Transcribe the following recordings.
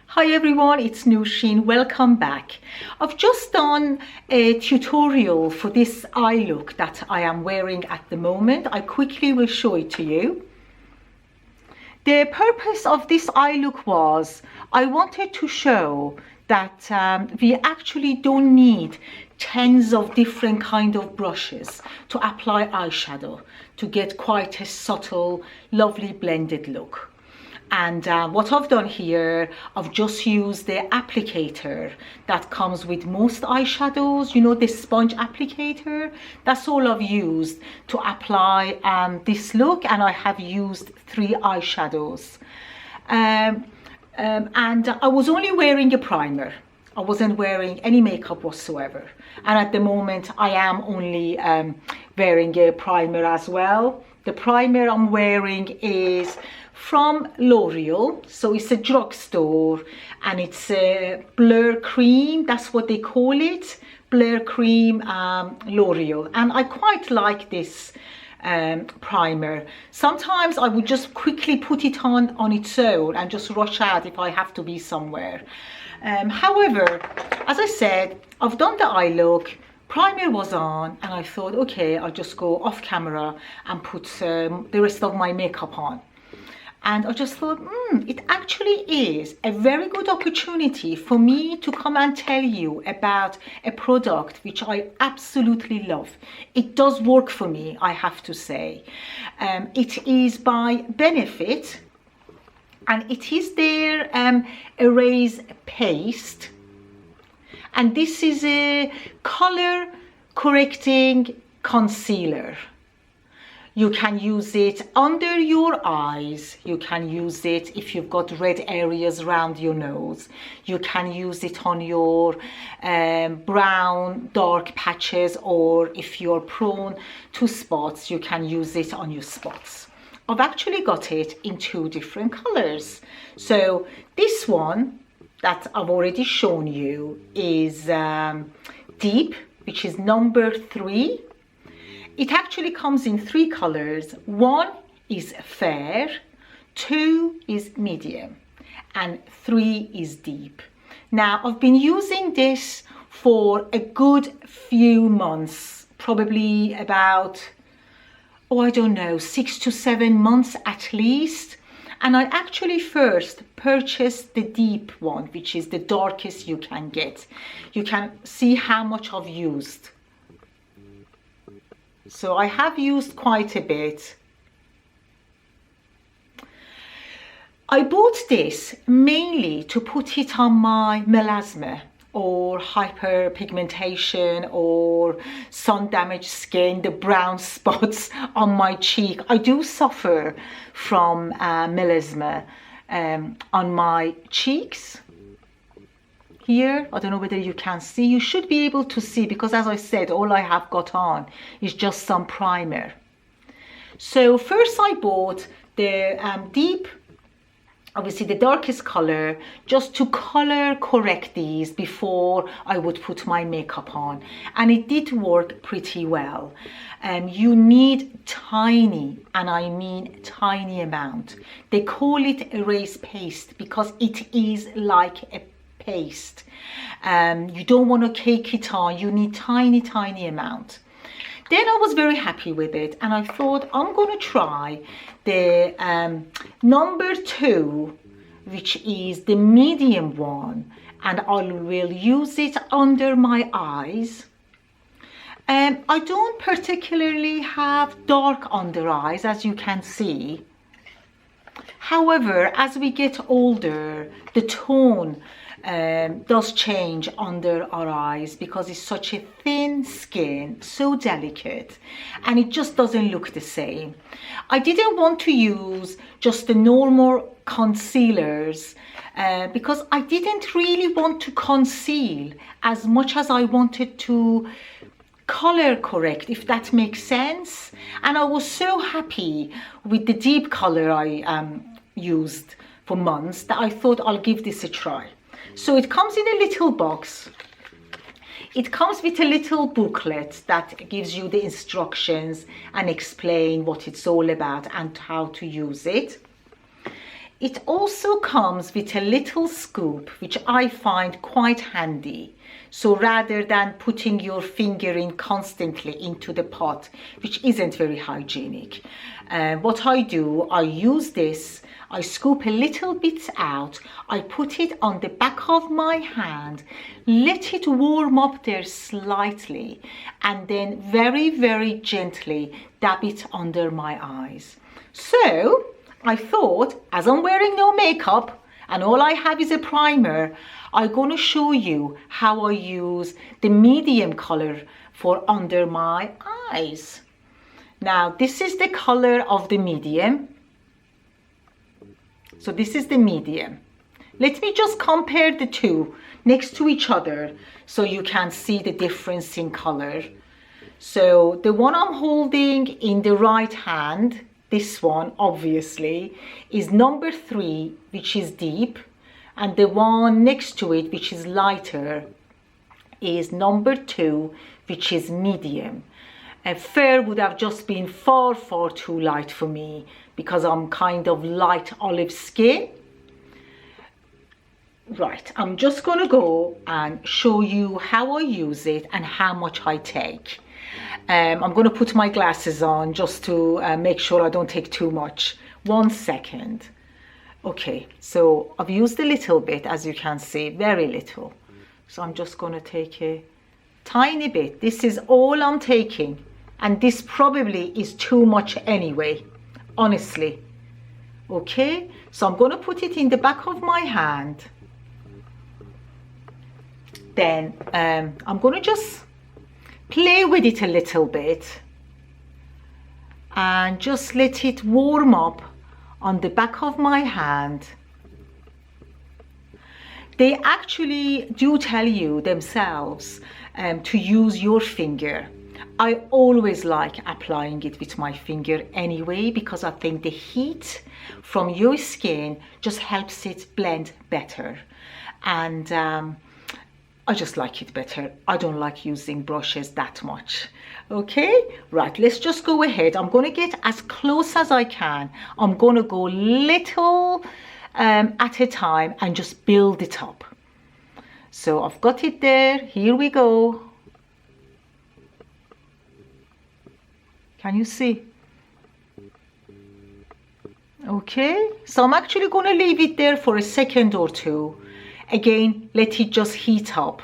Hi everyone, it's Nushin. Welcome back. I've just done a tutorial for this eye look that I am wearing at the moment. I quickly will show it to you. The purpose of this eye look was I wanted to show that we actually don't need tens of different kind of brushes to apply eyeshadow to get quite a subtle, lovely blended look. And what I've done here, I've just used the applicator that comes with most eyeshadows, you know, the sponge applicator. That's all I've used to apply this look, and I have used 3 eyeshadows. And I was only wearing a primer. I wasn't wearing any makeup whatsoever. And at the moment, I am only wearing a primer as well. The primer I'm wearing is from L'Oreal, so it's a drugstore, and it's a Blur Cream, that's what they call it, Blur Cream L'Oreal, and I quite like this primer. Sometimes I would just quickly put it on its own and just rush out if I have to be somewhere. However, as I said, I've done the eye look, primer was on, and I thought, okay, I'll just go off camera and put the rest of my makeup on. And I just thought, it actually is a very good opportunity for me to come and tell you about a product which I absolutely love. It does work for me, I have to say. It is by Benefit, and it is their Erase Paste. And this is a color correcting concealer. You can use it under your eyes. You can use it if you've got red areas around your nose. You can use it on your brown dark patches, or if you're prone to spots, you can use it on your spots. I've actually got it in 2 different colors. So this one that I've already shown you is Deep, which is number 3. It actually comes in 3 colors. 1 is fair, 2 is medium, and 3 is deep. Now, I've been using this for a good few months, probably about, I don't know, 6 to 7 months at least. And I actually first purchased the deep one, which is the darkest you can get. You can see how much I've used. So I have used quite a bit. I bought this mainly to put it on my melasma or hyperpigmentation or sun damaged skin, the brown spots on my cheek. I do suffer from melasma on my cheeks. Here, I don't know whether you can see. You should be able to see, because as I said, all I have got on is just some primer. So first I bought the deep, obviously the darkest color, just to color correct these before I would put my makeup on. And it did work pretty well. You need tiny, and I mean tiny amount. They call it Erase Paste because it is like a paste. You don't want to cake it on. You need tiny amount. Then I was very happy with it, and I thought I'm going to try the number 2, which is the medium one, and I will use it under my eyes. I don't particularly have dark under eyes, as you can see. However, as we get older, the tone does change under our eyes because it's such a thin skin, so delicate, and it just doesn't look the same. I didn't want to use just the normal concealers because I didn't really want to conceal as much as I wanted to color correct, if that makes sense. And I was so happy with the deep color I used for months that I thought I'll give this a try. So it comes in a little box. It comes with a little booklet that gives you the instructions and explain what it's all about and how to use it. It also comes with a little scoop, which I find quite handy. So rather than putting your finger in constantly into the pot, which isn't very hygienic, what I do, I use this, I scoop a little bit out, I put it on the back of my hand, let it warm up there slightly, and then very, very gently dab it under my eyes. So I thought, as I'm wearing no makeup and all I have is a primer, I'm going to show you how I use the medium color for under my eyes. Now, this is the color of the medium. So this is the medium. Let me just compare the two next to each other so you can see the difference in color. So the one I'm holding in the right hand, this one obviously, is number 3, which is deep, and the one next to it, which is lighter, is number 2, which is medium. Fair would have just been far, far too light for me because I'm kind of light olive skin. Right, I'm just going to go and show you how I use it and how much I take. I'm going to put my glasses on just to make sure I don't take too much. 1 second. Okay, so I've used a little bit, as you can see, very little. So I'm just going to take a tiny bit. This is all I'm taking. And this probably is too much anyway, honestly. Okay, so I'm going to put it in the back of my hand. Then I'm going to just play with it a little bit and just let it warm up on the back of my hand. They actually do tell you themselves to use your finger. I always like applying it with my finger anyway because I think the heat from your skin just helps it blend better. And I just like it better. I don't like using brushes that much. Okay, right, let's just go ahead. I'm going to get as close as I can. I'm going to go little at a time and just build it up. So I've got it there. Here we go. Can you see? Okay, so I'm actually going to leave it there for a second or two. Again, let it just heat up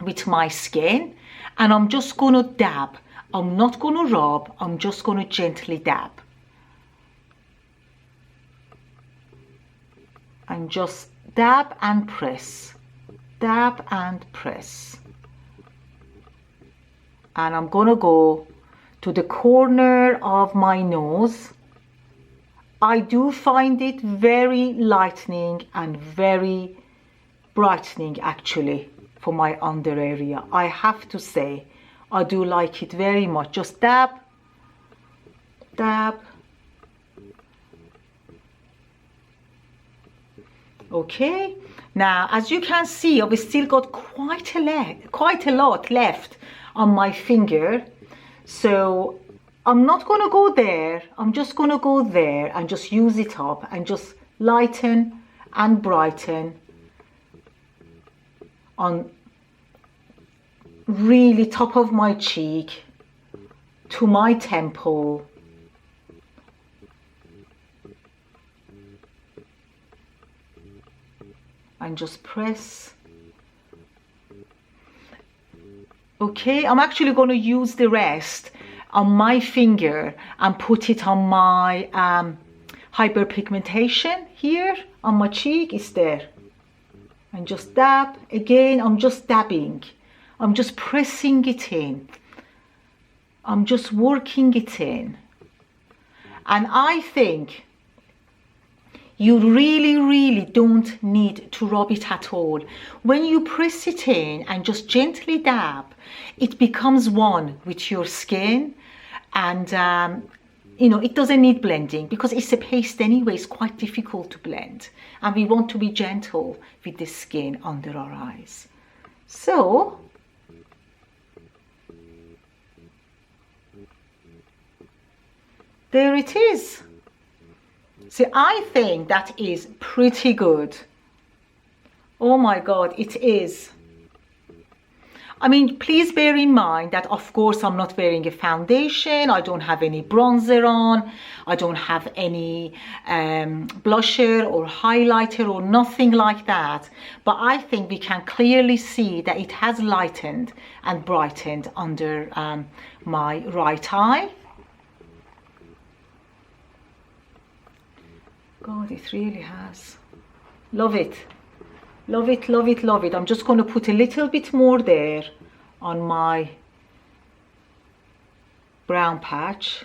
with my skin, and I'm just going to dab. I'm not going to rub, I'm just going to gently dab. And just dab and press, dab and press. And I'm going to go to the corner of my nose. I do find it very lightening and very brightening actually for my under area. I have to say, I do like it very much. Just dab, dab. Okay, now as you can see, I've still got quite a lot left on my finger. So I'm not going to go there. I'm just going to go there and just use it up and just lighten and brighten on really top of my cheek to my temple. And just press. Okay, I'm actually going to use the rest on my finger and put it on my hyperpigmentation here on my cheek. Is there. And just dab. Again, I'm just dabbing. I'm just pressing it in. I'm just working it in. And I think you really don't need to rub it at all. When you press it in and just gently dab, it becomes one with your skin. And you know, it doesn't need blending because it's a paste anyway. It's quite difficult to blend, and we want to be gentle with the skin under our eyes. So there it is. So I think that is pretty good. Oh my God, it is. I mean, please bear in mind that of course I'm not wearing a foundation, I don't have any bronzer on, I don't have any blusher or highlighter or nothing like that. But I think we can clearly see that it has lightened and brightened under my right eye. God, it really has. Love it. Love it, love it, love it. I'm just going to put a little bit more there on my brown patch.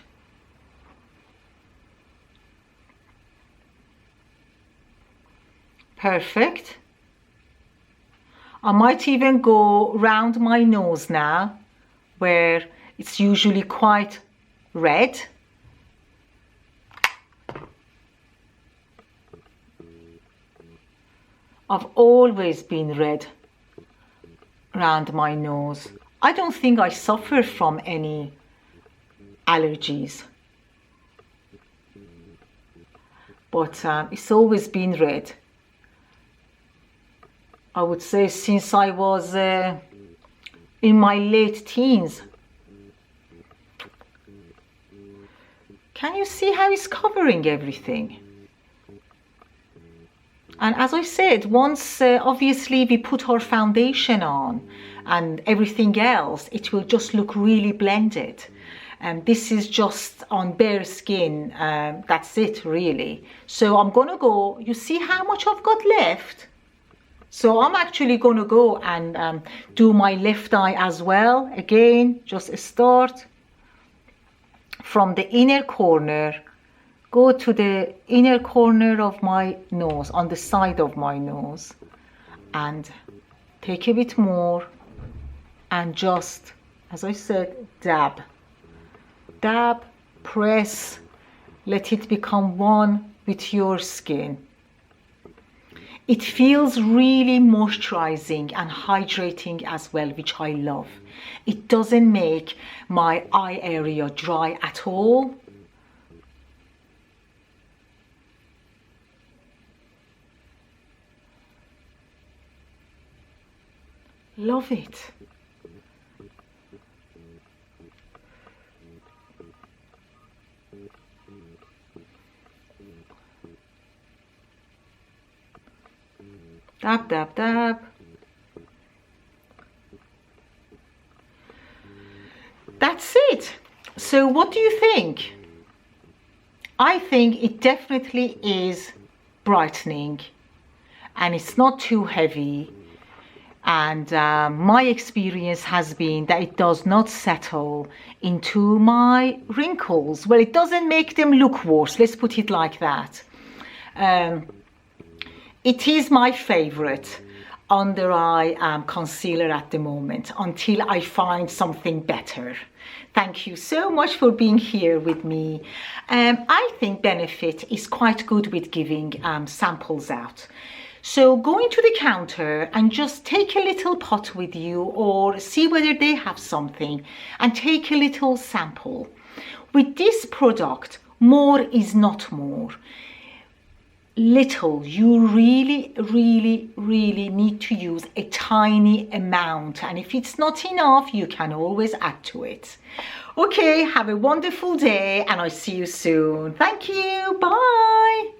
Perfect. I might even go round my nose now, where it's usually quite red. I've always been red around my nose. I don't think I suffer from any allergies, but it's always been red. I would say since I was in my late teens. Can you see how it's covering everything? And as I said, once obviously we put our foundation on and everything else, it will just look really blended. And this is just on bare skin. That's it really. So I'm going to go, you see how much I've got left? So I'm actually going to go and do my left eye as well. Again, just start from the inner corner. Go to the inner corner of my nose, on the side of my nose, and take a bit more and just, as I said, dab. Dab, press, let it become one with your skin. It feels really moisturizing and hydrating as well, which I love. It doesn't make my eye area dry at all. Love it. Dab, dab, dab. That's it. So what do you think? I think it definitely is brightening and it's not too heavy. And my experience has been that it does not settle into my wrinkles. Well, it doesn't make them look worse. Let's put it like that. It is my favorite under eye concealer at the moment until I find something better. Thank you so much for being here with me. I think Benefit is quite good with giving samples out. So go into the counter and just take a little pot with you or see whether they have something and take a little sample. With this product, more is not more. Little, you really need to use a tiny amount, and if it's not enough, you can always add to it. Okay, have a wonderful day and I'll see you soon. Thank you. Bye.